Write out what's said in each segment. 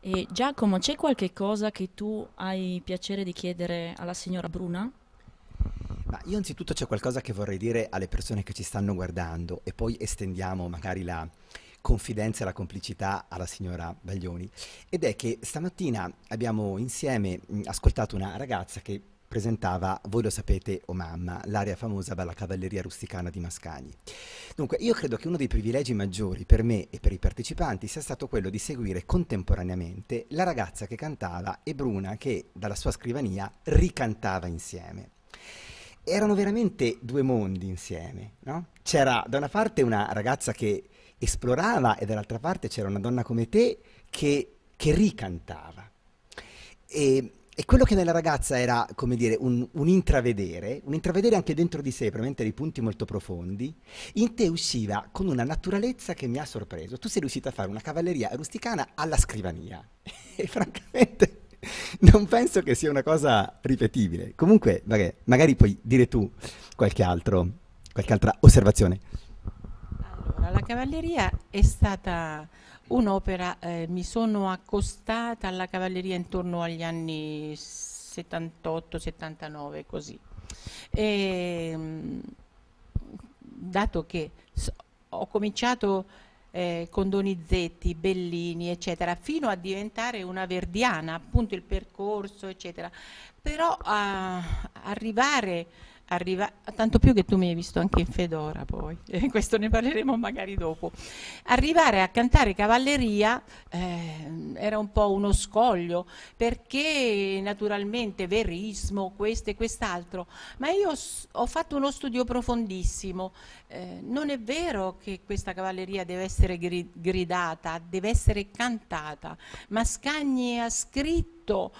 E Giacomo, c'è qualche cosa che tu hai piacere di chiedere alla signora Bruna? Ma io anzitutto c'è qualcosa che vorrei dire alle persone che ci stanno guardando e poi estendiamo magari la confidenza e la complicità alla signora Baglioni. Ed è che stamattina abbiamo insieme ascoltato una ragazza che presentava Voi lo sapete o mamma, l'area famosa dalla cavalleria rusticana di Mascagni. Dunque, io credo che uno dei privilegi maggiori per me e per i partecipanti sia stato quello di seguire contemporaneamente la ragazza che cantava e Bruna che dalla sua scrivania ricantava insieme. Erano veramente due mondi insieme, no? C'era da una parte una ragazza che esplorava e dall'altra parte c'era una donna come te che ricantava. E quello che nella ragazza era, come dire, un intravedere anche dentro di sé, probabilmente dei punti molto profondi, in te usciva con una naturalezza che mi ha sorpreso. Tu sei riuscita a fare una cavalleria rusticana alla scrivania. E francamente non penso che sia una cosa ripetibile. Comunque, magari puoi dire tu qualche altra osservazione. Allora, la cavalleria è stata un'opera, mi sono accostata alla cavalleria intorno agli anni 78-79, così. E, dato che ho cominciato con Donizetti, Bellini, eccetera, fino a diventare una verdiana, appunto il percorso, eccetera. Però tanto più che tu mi hai visto anche in Fedora poi, questo ne parleremo magari dopo. Arrivare a cantare cavalleria era un po' uno scoglio, perché naturalmente verismo, questo e quest'altro, ma io ho fatto uno studio profondissimo. Non è vero che questa cavalleria deve essere gridata, deve essere cantata. Mascagni ha scritto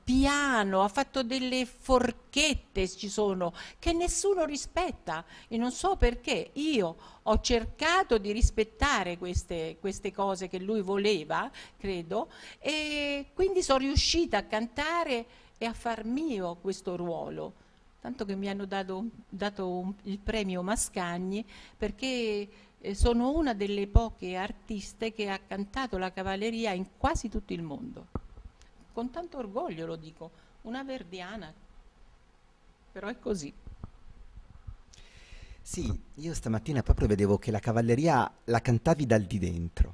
piano, ha fatto delle forchette, ci sono, che nessuno rispetta e non so perché. Io ho cercato di rispettare queste cose che lui voleva, credo, e quindi sono riuscita a cantare e a far mio questo ruolo. Tanto che mi hanno dato il premio Mascagni perché sono una delle poche artiste che ha cantato la cavalleria in quasi tutto il mondo. Con tanto orgoglio lo dico, una verdiana, però è così. Sì, io stamattina proprio vedevo che la cavalleria la cantavi dal di dentro,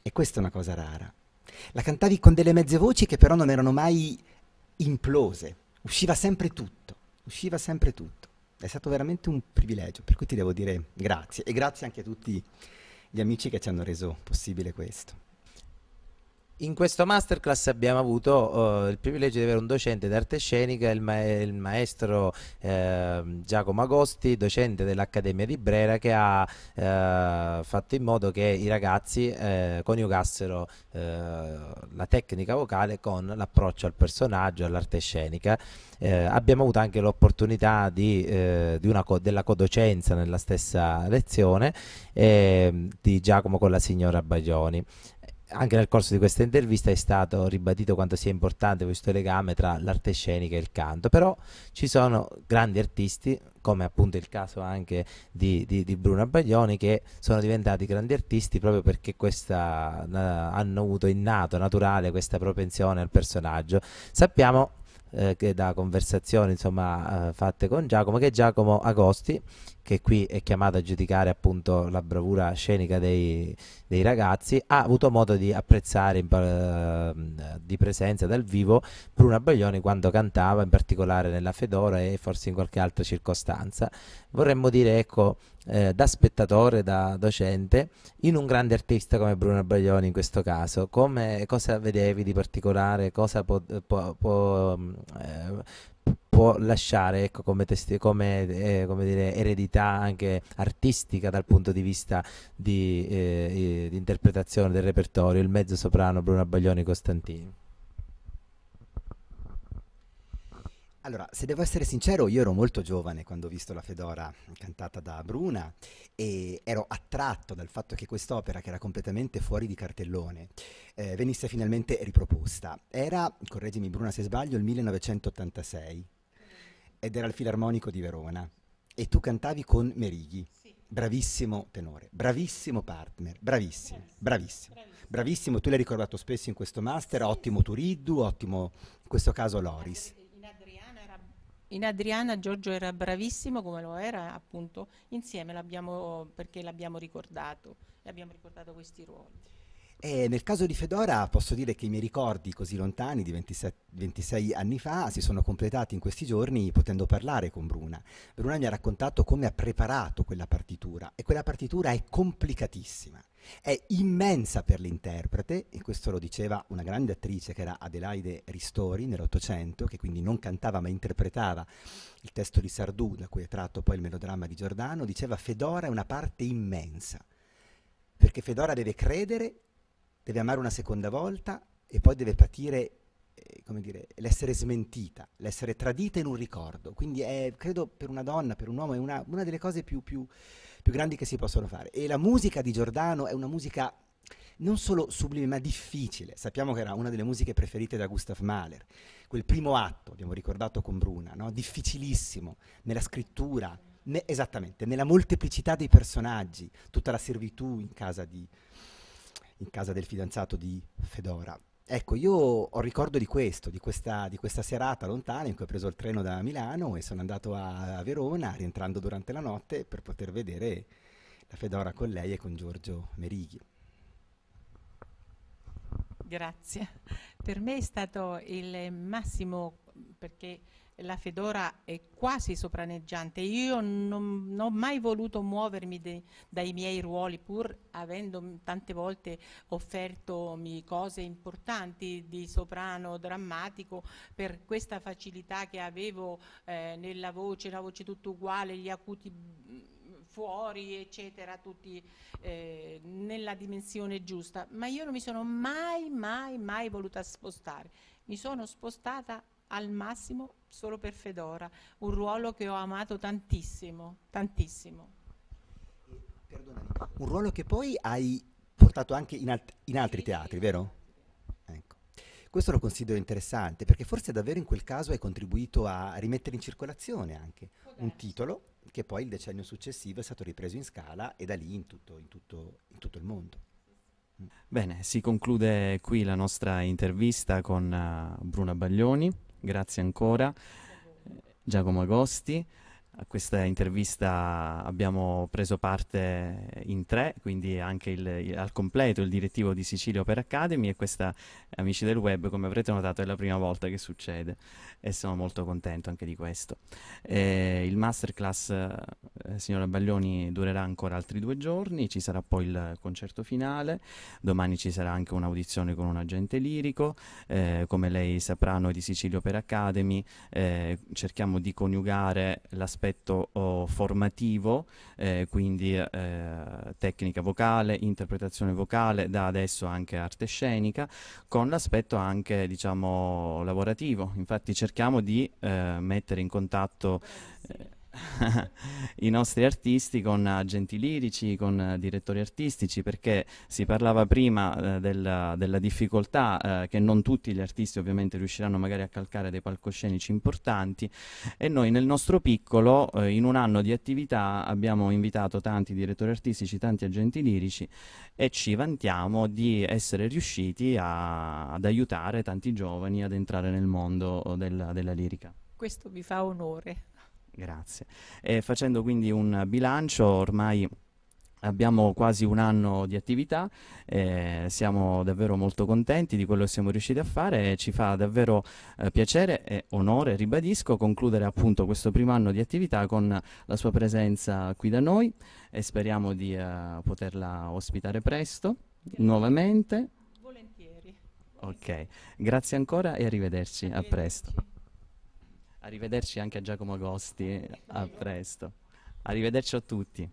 e questa è una cosa rara. La cantavi con delle mezze voci che però non erano mai implose, usciva sempre tutto, usciva sempre tutto. È stato veramente un privilegio, per cui ti devo dire grazie e grazie anche a tutti gli amici che ci hanno reso possibile questo. In questo masterclass abbiamo avuto il privilegio di avere un docente d'arte scenica, il maestro Giacomo Agosti, docente dell'Accademia di Brera, che ha fatto in modo che i ragazzi coniugassero la tecnica vocale con l'approccio al personaggio, all'arte scenica. Abbiamo avuto anche l'opportunità della codocenza nella stessa lezione di Giacomo con la signora Baglioni. Anche nel corso di questa intervista è stato ribadito quanto sia importante questo legame tra l'arte scenica e il canto, però ci sono grandi artisti, come appunto il caso anche di Bruno Baglioni, che sono diventati grandi artisti proprio perché hanno avuto innato, naturale, questa propensione al personaggio. Sappiamo che da conversazioni insomma fatte con Giacomo, che Giacomo Agosti, che qui è chiamato a giudicare appunto la bravura scenica dei ragazzi, ha avuto modo di apprezzare di presenza dal vivo Bruna Baglioni quando cantava, in particolare nella Fedora e forse in qualche altra circostanza. Vorremmo dire, ecco, da spettatore, da docente, in un grande artista come Bruno Baglioni in questo caso, cosa vedevi di particolare, cosa può lasciare, ecco, come dire, eredità anche artistica dal punto di vista di interpretazione del repertorio, il mezzo soprano Bruno Baglioni Costantini? Allora, se devo essere sincero, io ero molto giovane quando ho visto la Fedora cantata da Bruna e ero attratto dal fatto che quest'opera, che era completamente fuori di cartellone, venisse finalmente riproposta. Era, correggimi Bruna se sbaglio, il 1986 ed era il Filarmonico di Verona e tu cantavi con Merighi. Bravissimo tenore, bravissimo partner, bravissimo, bravissimo. Bravissimo, tu l'hai ricordato spesso in questo master, ottimo Turiddu, ottimo in questo caso Loris. In Adriana Giorgio era bravissimo come lo era appunto insieme, perché l'abbiamo ricordato questi ruoli. E nel caso di Fedora posso dire che i miei ricordi così lontani di 26 anni fa si sono completati in questi giorni potendo parlare con Bruna. Bruna mi ha raccontato come ha preparato quella partitura e quella partitura è complicatissima, è immensa per l'interprete e questo lo diceva una grande attrice che era Adelaide Ristori nell'Ottocento, che quindi non cantava ma interpretava il testo di Sardou da cui è tratto poi il melodramma di Giordano, diceva Fedora è una parte immensa, perché Fedora deve credere, deve amare una seconda volta e poi deve patire, come dire, l'essere smentita, l'essere tradita in un ricordo. Quindi è, credo, per una donna, per un uomo, è una delle cose più grandi che si possono fare. E la musica di Giordano è una musica non solo sublime, ma difficile. Sappiamo che era una delle musiche preferite da Gustav Mahler. Quel primo atto, abbiamo ricordato con Bruna, no? Difficilissimo, nella scrittura, esattamente, nella molteplicità dei personaggi, tutta la servitù in casa del fidanzato di Fedora. Ecco, io ho ricordo di questo, di questa serata lontana in cui ho preso il treno da Milano e sono andato a Verona, rientrando durante la notte per poter vedere la Fedora con lei e con Giorgio Merighi. Grazie. Per me è stato il massimo, perché la Fedora è quasi sopraneggiante. Io non ho mai voluto muovermi dai miei ruoli, pur avendo tante volte offerto cose importanti di soprano drammatico, per questa facilità che avevo nella voce, la voce tutta uguale, gli acuti fuori, eccetera, tutti nella dimensione giusta. Ma io non mi sono mai voluta spostare. Mi sono spostata al massimo solo per Fedora, un ruolo che ho amato tantissimo, tantissimo. Perdonami, un ruolo che poi hai portato anche in altri teatri, vero? Ecco. Questo lo considero interessante, perché forse davvero in quel caso hai contribuito a rimettere in circolazione anche un titolo che poi il decennio successivo è stato ripreso in Scala e da lì in tutto il mondo. Bene, si conclude qui la nostra intervista con Bruna Baglioni. Grazie ancora, Giacomo Agosti. A questa intervista abbiamo preso parte in 3, quindi anche al completo il direttivo di Sicilia Opera Academy e questa, amici del web, come avrete notato è la prima volta che succede e sono molto contento anche di questo. Il masterclass signora Baglioni durerà ancora altri 2 giorni, ci sarà poi il concerto finale, domani ci sarà anche un'audizione con un agente lirico, come lei saprà noi di Sicilia Opera Academy cerchiamo di coniugare l'aspetto formativo, quindi tecnica vocale, interpretazione vocale, da adesso anche arte scenica, con l'aspetto anche diciamo lavorativo. Infatti cerchiamo di mettere in contatto i nostri artisti con agenti lirici, con direttori artistici, perché si parlava prima della difficoltà che non tutti gli artisti ovviamente riusciranno magari a calcare dei palcoscenici importanti, e noi nel nostro piccolo in un anno di attività abbiamo invitato tanti direttori artistici, tanti agenti lirici e ci vantiamo di essere riusciti ad aiutare tanti giovani ad entrare nel mondo della lirica. Questo mi fa onore. Grazie. E facendo quindi un bilancio, ormai abbiamo quasi un anno di attività, siamo davvero molto contenti di quello che siamo riusciti a fare e ci fa davvero piacere e onore, ribadisco, concludere appunto questo primo anno di attività con la sua presenza qui da noi e speriamo di poterla ospitare presto, nuovamente. Volentieri. Ok, grazie ancora e arrivederci, a presto. Arrivederci anche a Giacomo Agosti, a presto. Arrivederci a tutti.